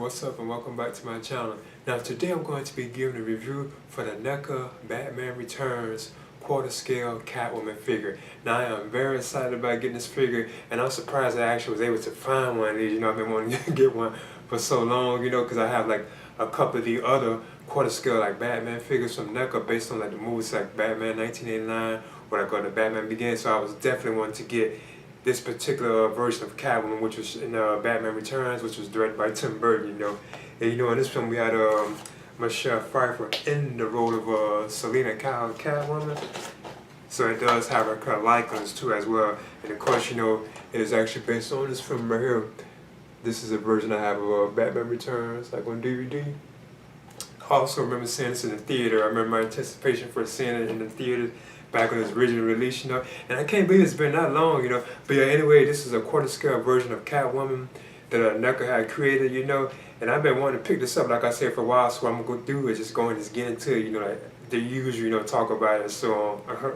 what's up and welcome back to my channel. Now today I'm going to be giving a review for the NECA Batman Returns quarter scale Catwoman figure. Now I am very excited about getting this figure, and I'm surprised I actually was able to find one of these. You know, I've been wanting to get one for so long, you know, because I have like a couple of the other quarter scale like Batman figures from NECA based on like the movies like Batman 1989 or like The Batman Begins, so I was definitely wanting to get this particular version of Catwoman, which was in Batman Returns, which was directed by Tim Burton, you know. And you know, in this film we had Michelle Pfeiffer in the role of Selena Kyle, Catwoman. So it does have her kind of likeness too as well. And of course, you know, it is actually based on this film right here. This is a version I have of Batman Returns, like on DVD. I also remember seeing this in the theater. I remember my anticipation for seeing it in the theater back when it was originally released, you know, and I can't believe it's been that long, you know. But yeah, anyway, this is a quarter scale version of Catwoman that NECA had created, you know, and I've been wanting to pick this up, like I said, for a while, so what I'm going to do is just go and just get into it, you know, like they usually, you know, talk about it and so on.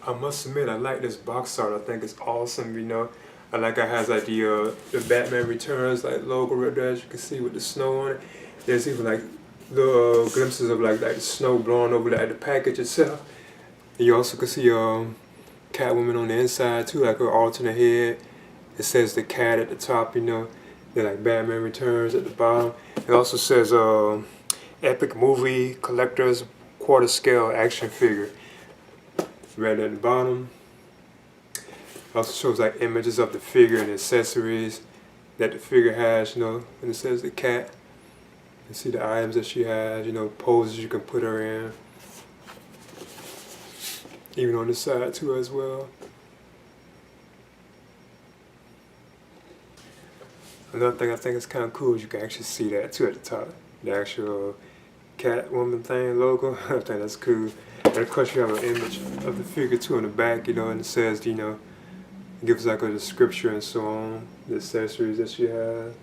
I must admit, I like this box art. I think it's awesome, you know. I like how it has like the Batman Returns like logo right there, as you can see, with the snow on it. There's even like the glimpses of like the snow blowing over the package itself. And you also can see Catwoman on the inside too, like her alternate head. It says the cat at the top, you know. Then like Batman Returns at the bottom. It also says Epic Movie Collector's Quarter Scale Action Figure right at the bottom. It also shows like images of the figure and accessories that the figure has, you know. And it says the cat. You see the items that she has, you know, poses you can put her in. Even on the side too as well. Another thing I think is kind of cool is you can actually see that too at the top. The actual Catwoman thing logo. I think that's cool. And of course you have an image of the figure too on the back, you know, and it says, you know, it gives like a description and so on, the accessories that she has.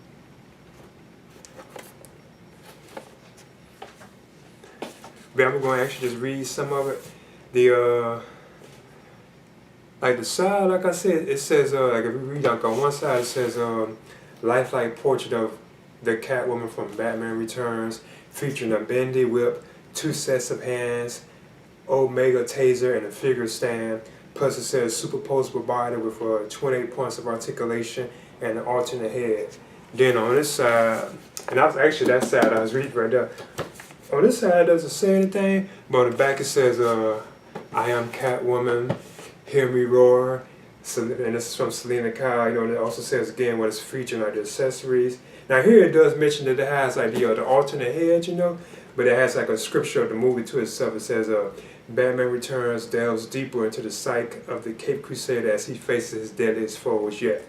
But I'm going to actually just read some of it. Like the side, like I said, it says, like if you read like on one side, it says, lifelike portrait of the Catwoman from Batman Returns, featuring a bendy whip, 2 sets of hands, Omega Taser, and a figure stand. Plus it says superposable body with 28 points of articulation and an alternate head. Then on this side, and I was actually that side I was reading right there. On this side it doesn't say anything, but on the back it says, I am Catwoman, hear me roar, and this is from Selena Kyle, you know, and it also says again what it's featuring, like the accessories. Now here it does mention that it has like the alternate head, you know, but it has like a scripture of the movie to itself. It says, Batman Returns delves deeper into the psyche of the Cape Crusader as he faces his deadliest foes yet.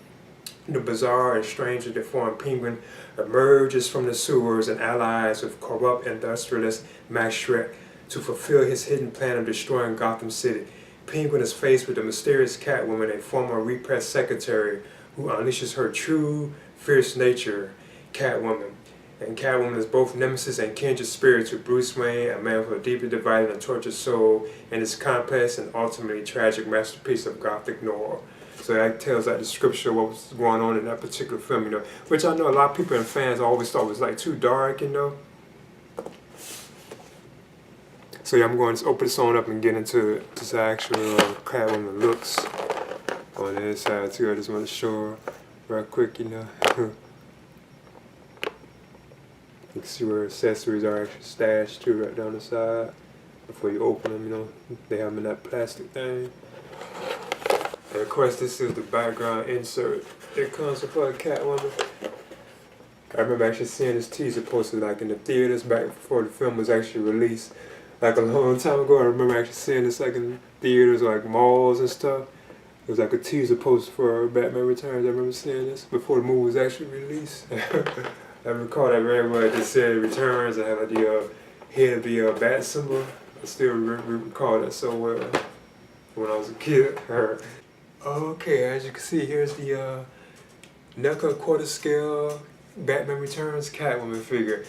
The bizarre and strangely deformed Penguin emerges from the sewers and allies with corrupt industrialist Max Schreck to fulfill his hidden plan of destroying Gotham City. Penguin is faced with the mysterious Catwoman, a former repressed secretary who unleashes her true, fierce nature, Catwoman. And Catwoman is both nemesis and kindred spirits with Bruce Wayne, a man with a deeply divided and tortured soul, and his complex and ultimately tragic masterpiece of Gothic noir. So that tells like the scripture of what was going on in that particular film, you know, which I know a lot of people and fans always thought was like too dark, you know. So yeah, I'm going to open this on up and get into this actual Catwoman looks on the inside too. I just want to show her real quick, you know. You can see where accessories are actually stashed too, right down the side. Before you open them, you know, they have them in that plastic thing. And of course, this is the background insert. It comes before the Catwoman. I remember actually seeing this teaser posted like in the theaters back before the film was actually released. Like a long time ago, I remember actually seeing this like in theaters or like malls and stuff. It was like a teaser post for Batman Returns. I remember seeing this before the movie was actually released. I recall that very well. It just said Returns. I had like the head of the bat symbol. I still recall that so well when I was a kid. Okay, as you can see, here's the NECA quarter scale Batman Returns Catwoman figure.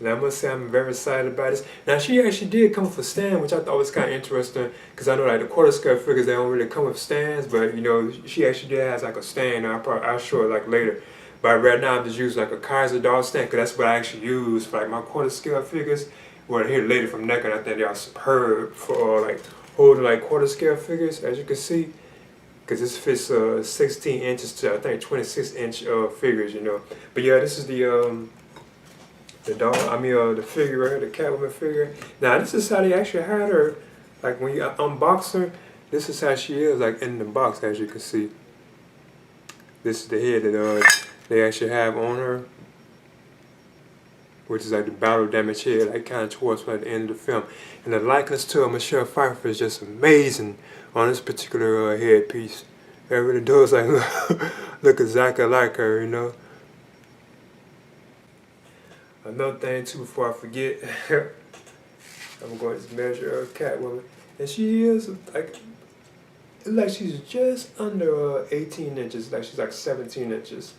And I must say I'm very excited about this. Now she actually did come with a stand, which I thought was kind of interesting, because I know like the quarter scale figures, they don't really come with stands, but you know, she actually did has like a stand, and I'll show it like later. But right now I'm just using like a Kaiser doll stand, because that's what I actually use for like my quarter scale figures. Well, here later from NECA, and I think they are superb for like holding like quarter scale figures, as you can see. Because this fits 16 inches to I think 26-inch figures, you know. But yeah, this is the doll. I mean the figure right here, the Catwoman figure. Now this is how they actually had her. Like when you unbox her, this is how she is like in the box, as you can see. This is the head that they actually have on her, which is like the battle damage head, like kind of towards like the end of the film. And the likeness to Michelle Pfeiffer is just amazing on this particular headpiece. It really does like look exactly like her, you know. Another thing too, before I forget, I'm going to measure Catwoman, and she is like, it's like she's just under 18 inches, like she's like 17 inches,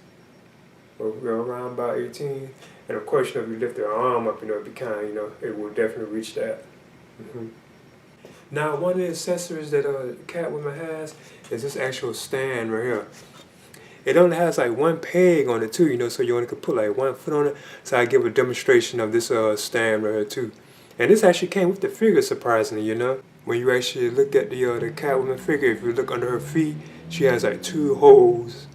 or around about 18. And of course, you know, if you lift her arm up, you know, it'd be kind of, you know, it will definitely reach that. Now, one of the accessories that Catwoman has is this actual stand right here. It only has like one peg on it too, you know, so you only could put like one foot on it. So I give a demonstration of this stand right here too. And this actually came with the figure, surprisingly, you know. When you actually look at the Catwoman figure, if you look under her feet, she has like 2 holes.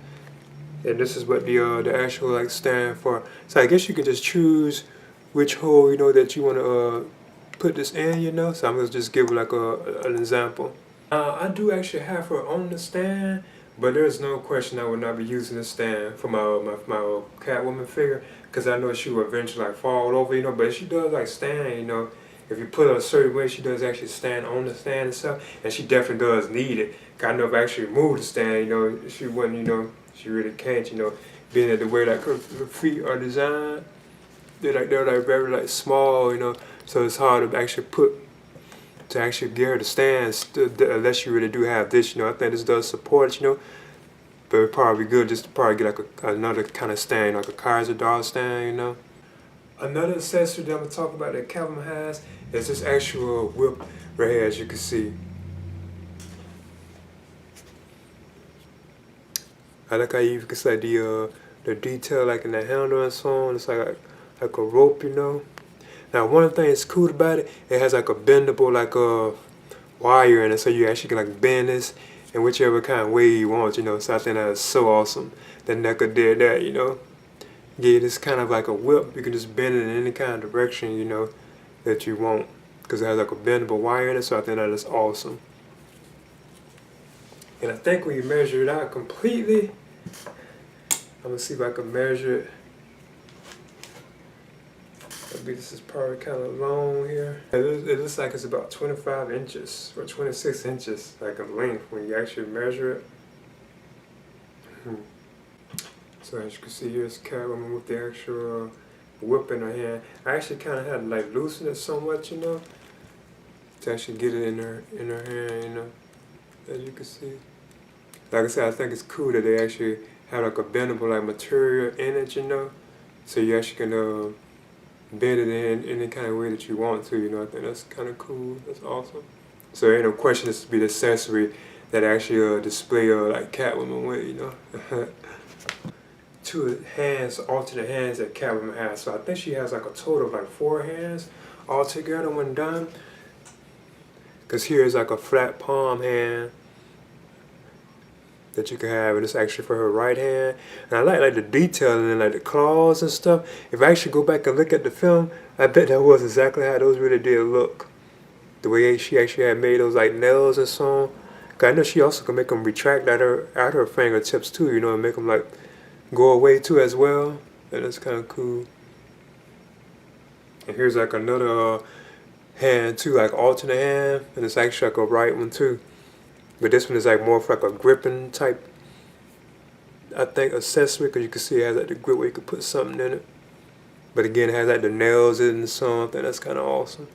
And this is what the actual like stand for. So I guess you can just choose which hole, you know, that you want to put this in, you know. So I'm going to just give like an example. I do actually have her on the stand, but there's no question I would not be using the stand for my Catwoman figure, because I know she will eventually like fall over, you know. But she does like stand, you know. If you put her a certain way, she does actually stand on the stand itself, and she definitely does need it. Cause I know if I actually moved the stand, you know, she wouldn't, you know, she really can't, you know, being that the way like her feet are designed, they're like very like small, you know, so it's hard to actually get her to stand unless you really do have this, you know. I think this does support, you know, but it'd probably be good just to probably get like another kind of stand, like a Kaiser doll stand, you know. Another accessory that I'm going to talk about that Catwoman has is this actual whip right here, as you can see. I like how you can see the detail like in the handle and so on. It's like a rope, you know. Now one thing that's cool about it, it has like a bendable like a wire in it, so you actually can like bend this in whichever kind of way you want, you know. So I think that is so awesome that NECA did that, you know. Yeah, this kind of like a whip. You can just bend it in any kind of direction, you know, that you want, because it has like a bendable wire in it. So I think that is awesome. And I think when you measure it out completely, I'm gonna see if I can measure it. Maybe this is probably kind of long here. It looks like it's about 25 inches or 26 inches, like in length when you actually measure it. So as you can see, here's Catwoman with the actual whip in her hand. I actually kind of had to like loosen it somewhat, you know, to actually get it in her hand, you know, as you can see. Like I said, I think it's cool that they actually have like a bendable like material in it, you know, so you actually can bend it in any kind of way that you want to, you know. I think that's kind of cool. That's awesome. So ain't no question this to be the accessory that actually display like Catwoman with, you know. 2 hands, alternate hands that Catwoman has. So I think she has like a total of like 4 hands all together when done. Because here is like a flat palm hand that you can have, and it's actually for her right hand. And I like the detailing and like the claws and stuff. If I actually go back and look at the film, I bet that was exactly how those really did look. The way she actually had made those like nails and so on. Cause I know she also can make them retract at her fingertips too, you know, and make them like go away too as well. And that's kind of cool. And here's like another hand too, like alternate hand, and it's actually like a right one too. But this one is like more of like a gripping type, I think, accessory, because you can see it has like the grip where you can put something in it. But again, it has like the nails in it and so on. I think that's kind of awesome.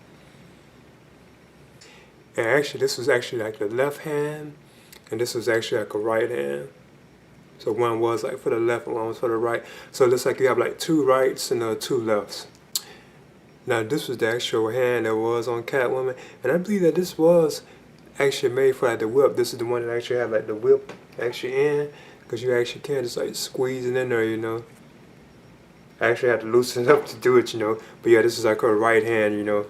And actually, this was actually like the left hand, and this was actually like a right hand. So one was like for the left and one was for the right. So it looks like you have like 2 rights and 2 lefts. Now this was the actual hand that was on Catwoman, and I believe that this was actually made for like the whip. This is the one that actually had like the whip actually in, because you actually can't just like squeeze it in there, you know. I actually had to loosen it up to do it, you know. But yeah, this is like her right hand, you know.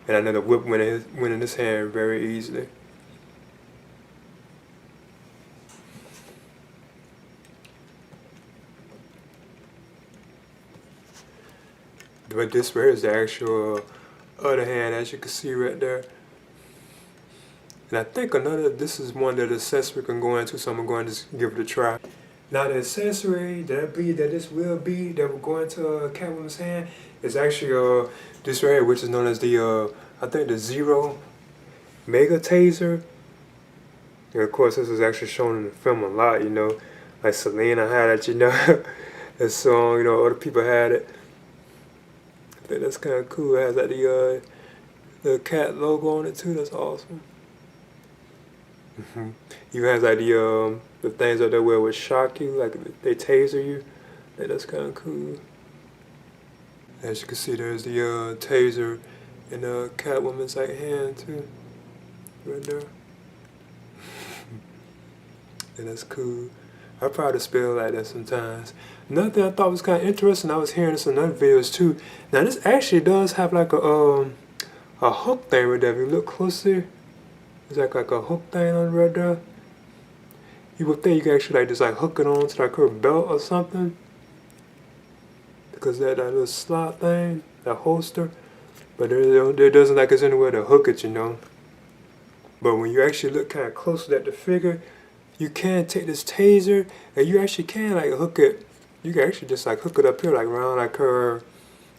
And I know the whip went in his hand very easily. But this right here is the actual other hand, as you can see right there. And I think this is one that the accessory can go into, so I'm going to just give it a try. Now the accessory that I believe that this will be, that will go into Catwoman's hand, is actually this right here, which is known as the, I think the Zero Mega Taser. And of course this was actually shown in the film a lot, you know. Like Selena had it, you know. That song, you know, other people had it. I think that's kind of cool. It has like the cat logo on it too. That's awesome. Even has like the things that they wear would shock you, like they taser you. That's kind of cool. As you can see, there's the taser in Catwoman's like hand too, right there. And that's cool. I probably spell like that sometimes. Another thing I thought was kind of interesting, I was hearing this in other videos too. Now this actually does have like a hook thing right there. If you look closer, there's like a hook thing on right there. You would think you can actually like just like hook it on to like her belt or something, because that little slot thing, that holster. But there doesn't like it's anywhere to hook it, you know. But when you actually look kind of closely at the figure, you can take this taser and you actually can like hook it. You can actually just like hook it up here, like around like her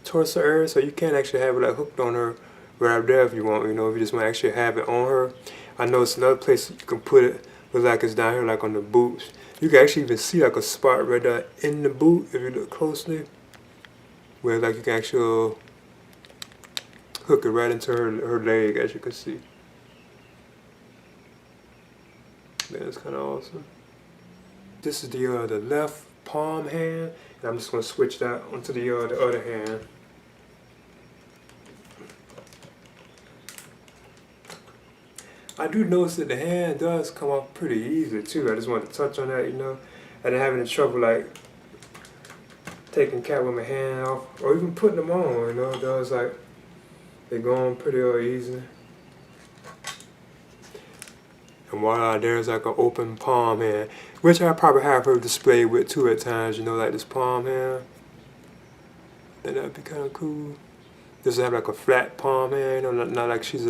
torso area, so you can actually have it like hooked on her right up there if you want, you know, if you just want to actually have it on her. I know it's another place you can put it, looks like it's down here like on the boots. You can actually even see like a spot right there in the boot if you look closely, where like you can actually hook it right into her leg, as you can see. That's kind of awesome. This is the left palm hand, and I'm just going to switch that onto the other hand. I do notice that the hand does come off pretty easily too. I just wanted to touch on that, you know. I didn't have any trouble like taking Catwoman hand off or even putting them on, you know. It does like they go on pretty easy. And voila, there's like an open palm hand, which I probably have her displayed with too at times, you know, like this palm hand. Then that'd be kind of cool. Just have like a flat palm hand, you know, not like she's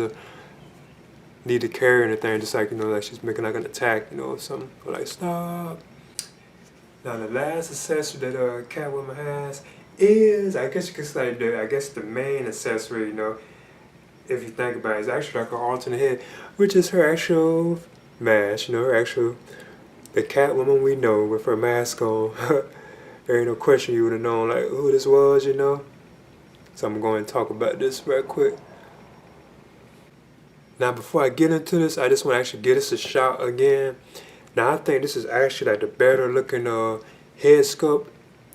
need to carry anything, just like, you know, like she's making like an attack, you know, or something. Or like, stop. Now the last accessory that Catwoman has is, I guess you could say, the main accessory, you know, if you think about it, is actually like her alternate head, which is her actual mask, you know, the Catwoman we know with her mask on. There ain't no question you would have known like who this was, you know. So I'm going to talk about this real quick. Now before I get into this, I just want to actually give this a shot again. Now I think this is actually like the better looking head sculpt.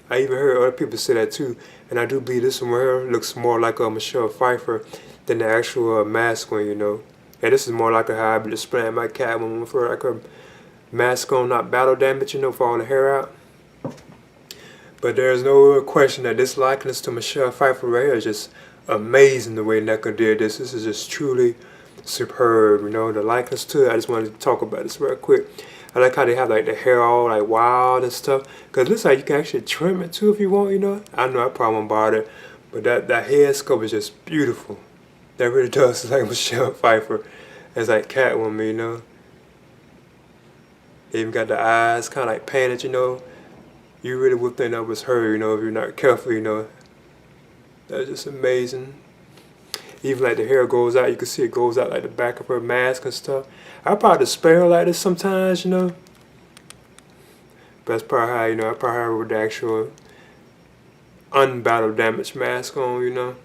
I even heard other people say that too, and I do believe this one here looks more like a Michelle Pfeiffer than the actual mask one, you know. And this is more like how I be displaying my Catwoman for like her mask on, not battle damage, you know, for all the hair out. But there's no question that this likeness to Michelle Pfeiffer right here is just amazing the way NECA did this. This is just truly superb, you know, the likeness to it. I just wanted to talk about this real quick. I like how they have like the hair all like wild and stuff, because it looks like you can actually trim it too if you want, you know. I know I probably won't bother it, but that head sculpt is just beautiful. That really does look like Michelle Pfeiffer as like Catwoman, you know. They even got the eyes kind of like painted, you know. You really would think that was her, you know, if you're not careful, you know. That's just amazing. Even like the hair goes out, you can see it goes out like the back of her mask and stuff. I probably display her like this sometimes, you know. But that's probably how, you know, I probably have her with the actual unbattle damage mask on, you know.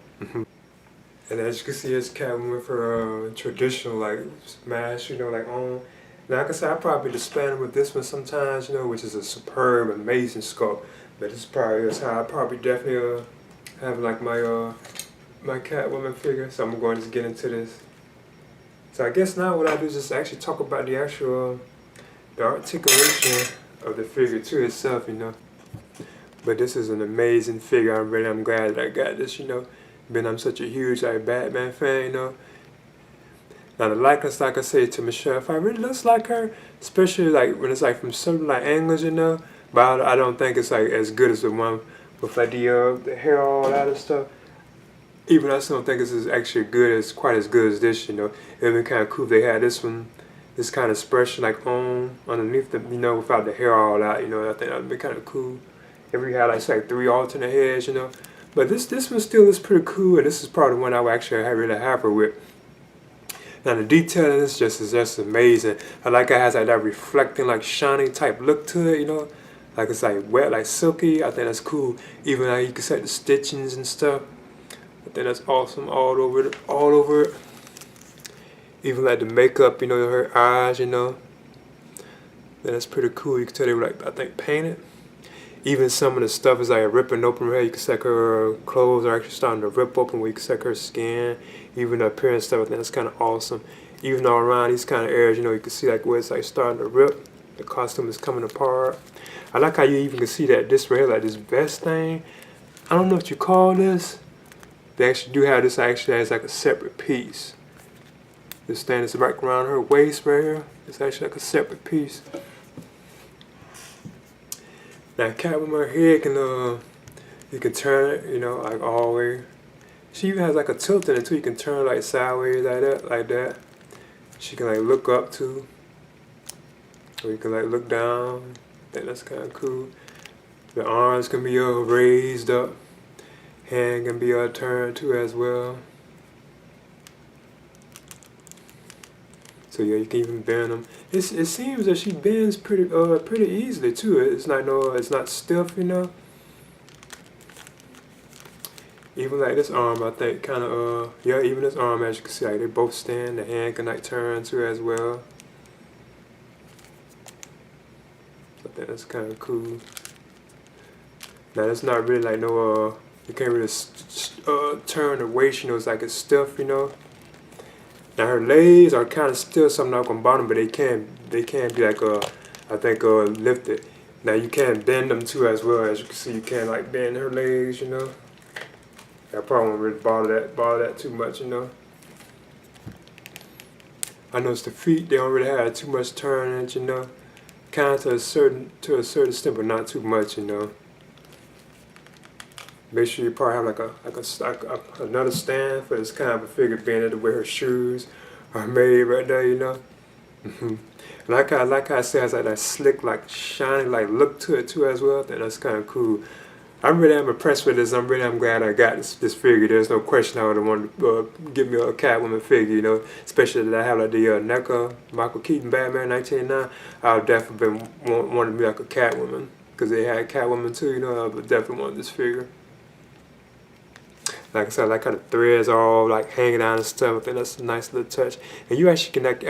And as you can see, it's Catwoman with her traditional like mask, you know, like on. Now, like I said, I probably display them with this one sometimes, you know, which is a superb, amazing sculpt. But this probably is how I probably definitely have like my my Catwoman figure. So I'm going to get into this. So I guess now what I do is just actually talk about the actual the articulation of the figure to itself, you know. But this is an amazing figure. I'm glad that I got this, you know. I'm such a huge like Batman fan, you know. Now the likeness, like I say, to Michelle Pfeiffer really looks like her, especially like when it's like from certain like angles, you know. But I don't think it's like as good as the one with like the hair all that and stuff. Even I still don't think it's actually quite as good as this, you know. It'd be kind of cool if they had this one, this kind of expression like underneath the, you know, without the hair all out, you know. I think that'd be kind of cool. If we had like 3 alternate heads, you know. But this one still is pretty cool, and this is probably the one I would actually really happy with. Now the detail in this is just amazing. I like how it has like that reflecting, like shiny type look to it, you know. Like it's like wet, like silky. I think that's cool. Even how you can set the stitchings and stuff. I think that's awesome all over it. Even like the makeup, you know, her eyes, you know. That's pretty cool. You can tell they were like, I think, painted. Even some of the stuff is like ripping open her head. You can see like her clothes are actually starting to rip open where you can see like her skin. Even the appearance stuff, I think that's kind of awesome. Even all around these kind of areas, you know, you can see like where it's like starting to rip. The costume is coming apart. I like how you even can see that this right here, like this vest thing. I don't know what you call this. They actually do have this actually as like a separate piece. This thing is right around her waist right here. It's actually like a separate piece. Now Catwoman here can you can turn it, you know, like all the way. She even has like a tilt in it too. You can turn like sideways like that. She can like look up too. Or you can like look down. I think that's kind of cool. The arms can be raised up. Hand can be turned too as well. So yeah, you can even bend them. It seems that she bends pretty easily too. It's not stiff, you know. Even like this arm, I think kind of yeah. Even this arm, as you can see, like they both stand. The hand can like turn too as well. I think that's kind of cool. Now that's not really like no you can't really turn the waist, you know. It's like it's stiff, you know. Now her legs are kind of still something up on bottom, but they can be like I think lifted. Now you can bend them too as well. As you can see, you can like bend her legs, you know. I probably won't really bother that too much, you know. I noticed the feet, they don't really have too much turn in it, you know. Kind of to a certain extent, but not too much, you know. Make sure you probably have another stand for this kind of a figure bender the way her shoes are made right there, you know. Like I said, it's like that slick, like shiny, like look to it too as well. I think that's kind of cool. I'm impressed with this. I'm glad I got this figure. There's no question I would have wanted to give me a Catwoman figure, you know. Especially that I have like the NECA Michael Keaton Batman 1989. I would definitely wanted to be like a Catwoman because they had Catwoman too, you know. I would definitely want this figure. Like I said, like kind of threads are all like hanging out and stuff. I think that's a nice little touch. And you actually can like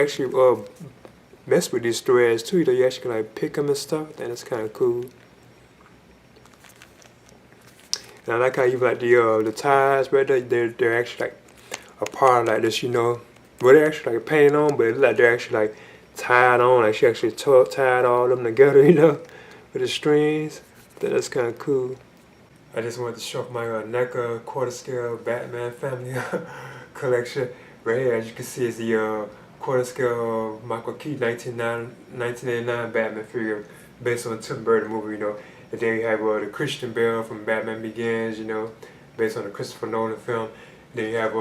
mess with these threads too. You know, you actually can like pick them and stuff. I think that's kind of cool. And I like how you like the ties right there. They're actually like a part of like this, you know. Well, they're actually like painted on, but it's like they're actually like tied on. Like she actually tied all of them together, you know, with the strings. I think that's kind of cool. I just wanted to show off my NECA quarter scale Batman family collection. Right here, as you can see, is the quarter scale Michael Keaton 1989 Batman figure based on the Tim Burton movie, you know. And then you have the Christian Bale from Batman Begins, you know, based on the Christopher Nolan film. And then you have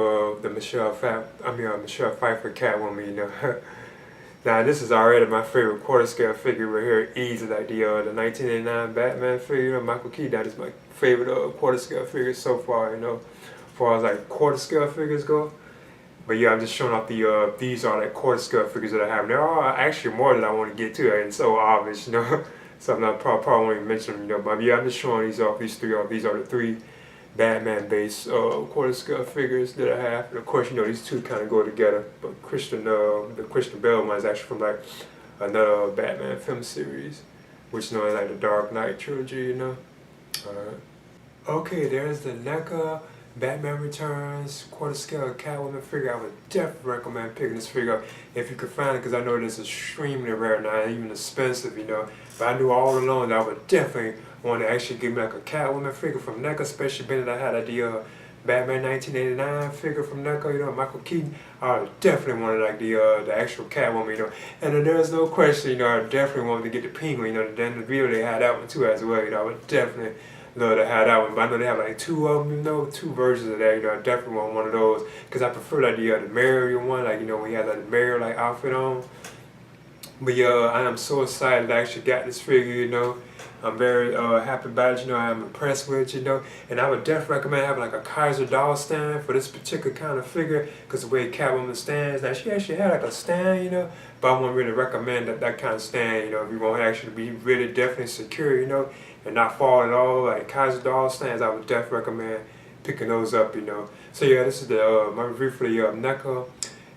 the Michelle Pfeiffer Catwoman, you know. Now this is already my favorite quarter scale figure right here, easy, like the 1989 Batman figure, Michael Keaton. That is my favorite quarter scale figure so far, you know, as far as like quarter scale figures go. But yeah, I'm just showing off these are like quarter scale figures that I have. There are actually more that I want to get to, and so obvious, you know. So I'm not probably won't even mention them, you know. But yeah, I'm just showing these off. These are the 3 Batman-based quarter scale figures that I have. And of course, you know, these two kind of go together. But the Christian Bale one is actually from like another Batman film series, which is known as like the Dark Knight trilogy, you know. Alright. Okay, there's the NECA Batman Returns quarter scale Catwoman figure, I would definitely recommend picking this figure up if you could find it, because I know it is extremely rare now, even expensive, you know. But I knew all along that I would definitely want to actually give me like a Catwoman figure from NECA, especially being that I had the Batman 1989 figure from NECA, you know, Michael Keaton. I definitely wanted like the actual Catwoman, you know. And then there's no question, you know, I definitely wanted to get the Penguin, you know. Then the video they had that one too as well, you know. I would definitely love to have that one, but I know they have like two of them, you know, two versions of that, you know. I definitely want one of those, because I prefer like the Mario one, like, you know, when he had like the Mario like outfit on. But yeah, I am so excited I actually got this figure, you know. I'm very happy about it, you know. I'm impressed with it, you know. And I would definitely recommend having like a Kaiser doll stand for this particular kind of figure, because the way Catwoman stands, now she actually had like a stand, you know. But I wouldn't really recommend that kind of stand, you know, if you want to actually be really definitely secure, you know, and not fall at all. Like Kaiser doll stands, I would definitely recommend picking those up, you know. So yeah, this is the my review for the NECA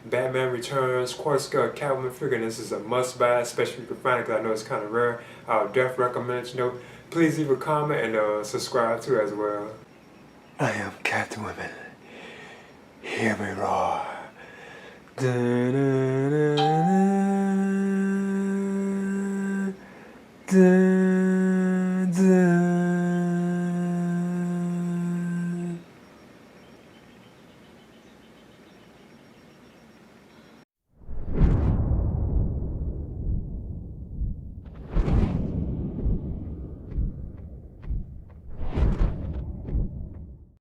Batman Returns quarter scale Catwoman figure, and this is a must buy, especially if you can find it, because I know it's kind of rare. I would definitely recommend it, you know. Please leave a comment and subscribe too as well. I am Catwoman. Hear me roar. Da-da-da-da-da.